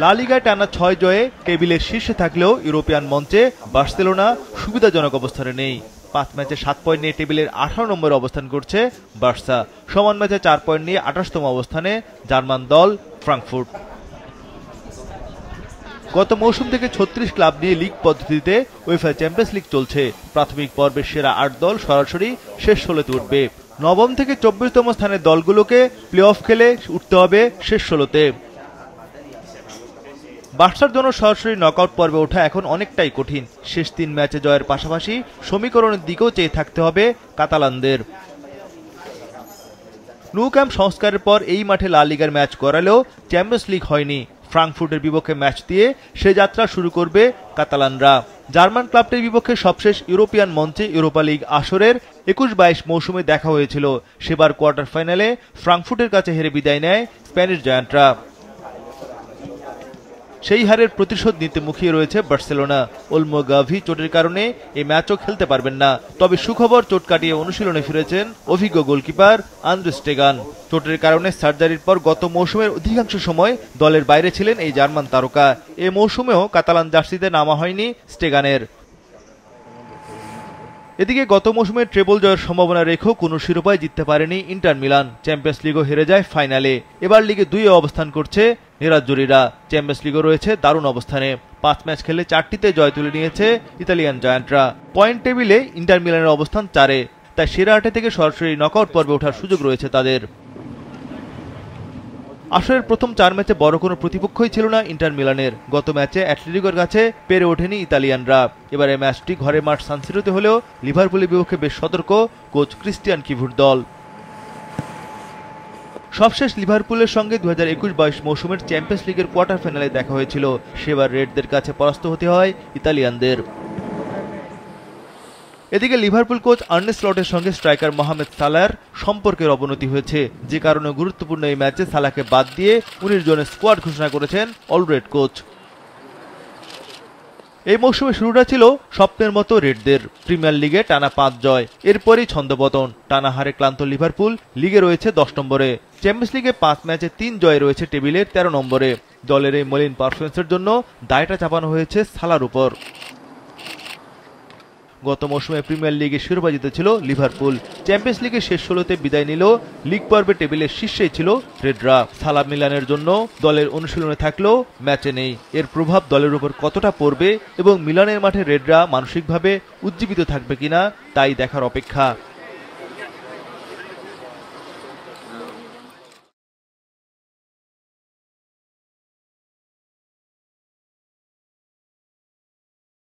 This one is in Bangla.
লা লিগায় টানা ৬ জয়ে টেবিলের শীর্ষে থাকলেও ইউরোপিয়ান মঞ্চে বার্সেলোনা সুবিধাজনক অবস্থানে নেই। ৫ ম্যাচে ৭ পয়েন্ট নিয়ে টেবিলের ১৮ নম্বরে অবস্থান করছে বার্সা। সমান ম্যাচে ৪ পয়েন্ট নিয়ে ২৮তম অবস্থানে জার্মান দল ফ্রাঙ্কফুর্ট। গত মৌসুম থেকে ৩৬ ক্লাব নিয়ে লিগ পদ্ধতিতে উয়েফা চ্যাম্পিয়ন্স লিগ চলছে। প্রাথমিক পর্বের সেরা ৮ দল সরাসরি শেষ ১৬তে উঠবে। নবম থেকে ২৪তম স্থানের দলগুলোকে প্লে অফ খেলে উঠতে হবে শেষ ১৬তে। বার্সার জন্য সরাসরি নকআউট পর্বে ওঠা এখন অনেকটাই কঠিন। শেষ ৩ ম্যাচে জয়ের পাশাপাশি সমীকরণের দিকেও চেয়ে থাকতে হবে কাতালানদের। ন্যু ক্যাম্প সংস্কারের পর এই মাঠে লা লিগার ম্যাচ করালেও চ্যাম্পিয়ন্স লিগ হয়নি। ফ্রাঙ্কফুর্টের বিপক্ষে ম্যাচ দিয়ে সে যাত্রা শুরু করবে কাতালানরা। জার্মান ক্লাবটির বিপক্ষে সবশেষ ইউরোপিয়ান মঞ্চে ইউরোপা লিগ আসরের ২১-২২ মৌসুমে দেখা হয়েছিল। সেবার কোয়ার্টার ফাইনালে ফ্রাঙ্কফুর্টের কাছে হেরে বিদায় নেয় স্প্যানিশ জায়ান্টরা। সেই হারের প্রতিশোধ নিতে মুখিয়ে রয়েছে বার্সেলোনা। ওলমো গাভি চোটের কারণে এই ম্যাচও খেলতে পারবেন না। তবে সুখবর, চোট কাটিয়ে অনুশীলনে ফিরেছেন অভিজ্ঞ গোলকিপার আন্দ্রে স্টেগান। চোটের কারণে সার্জারির পর গত মৌসুমের অধিকাংশ সময় দলের বাইরে ছিলেন এই জার্মান তারকা। এ মৌসুমেও কাতালান জার্সিতে নামা হয়নি স্টেগানের। এদিকে গত মৌসুমে ট্রেবল জয়ের সম্ভাবনা রেখেও কোনো শিরোপায় জিততে পারেনি ইন্টার মিলান। চ্যাম্পিয়ন্স লিগও হেরে যায় ফাইনালে। এবার লিগে ২ অবস্থান করছে নেরাজ্জুরিরা। চ্যাম্পিয়ন্স লিগও রয়েছে দারুণ অবস্থানে। ৫ ম্যাচ খেলে ৪টিতে জয় তুলে নিয়েছে ইতালিয়ান জায়ান্টরা। পয়েন্ট টেবিলে ইন্টার মিলানের অবস্থান ৪-এ। তাই সেরা ৮ থেকে সরাসরি নকআউট পর্বে ওঠার সুযোগ রয়েছে তাদের। আসরের প্রথম ৪ ম্যাচে বড় কোনো প্রতিপক্ষই ছিল না ইন্টার মিলানের। গত ম্যাচে অ্যাটলেটিকোর কাছে পেরে ওঠেনি ইতালিয়ানরা। এবারে ম্যাচটি ঘরের মাঠ সান সিরোতে হলেও লিভারপুলের বিপক্ষে বেশ সতর্ক কোচ ক্রিস্টিয়ান কিভুর দল। সবশেষ লিভারপুলের সঙ্গে ২০২১-২২ মৌসুমের চ্যাম্পিয়ন্স লিগের কোয়ার্টার ফাইনালে দেখা হয়েছিল। সেবার রেডদের কাছে পরাস্ত হতে হয় ইতালিয়ানদের। এদিকে লিভারপুল কোচ আর্নে স্লটের সঙ্গে স্ট্রাইকার মোহামেদ সালাহর সম্পর্কের অবনতি হয়েছে, যে কারণে গুরুত্বপূর্ণ এই ম্যাচে সালাহকে বাদ দিয়ে ১৯ জনের স্কোয়াড ঘোষণা করেছেন অলরেড কোচ। এই মৌসুমে শুরুটা ছিল স্বপ্নের মতো রেডদের। প্রিমিয়ার লিগে টানা ৫ জয়, এরপরই ছন্দপতন। টানা হারে ক্লান্ত লিভারপুল লিগে রয়েছে ১০ নম্বরে। চ্যাম্পিয়ন্স লিগে ৫ ম্যাচে ৩ জয় রয়েছে টেবিলের ১৩ নম্বরে। দলের এই মলিন পারফরম্যান্সের জন্য দায়টা চাপানো হয়েছে সালাহর উপর। গত মৌসুমে প্রিমিয়ার লিগে শিরোপা জিতেছিল লিভারপুল। চ্যাম্পিয়ন্স লিগের শেষ ১৬তে বিদায় নিল লিগ পর্বে টেবিলের শীর্ষেই ছিল রেডরা। সালাহ মিলানের জন্য দলের অনুশীলনে থাকলেও ম্যাচে নেই। এর প্রভাব দলের উপর কতটা পড়বে এবং মিলানের মাঠে রেডরা মানসিকভাবে উজ্জীবিত থাকবে কিনা তাই দেখার অপেক্ষা।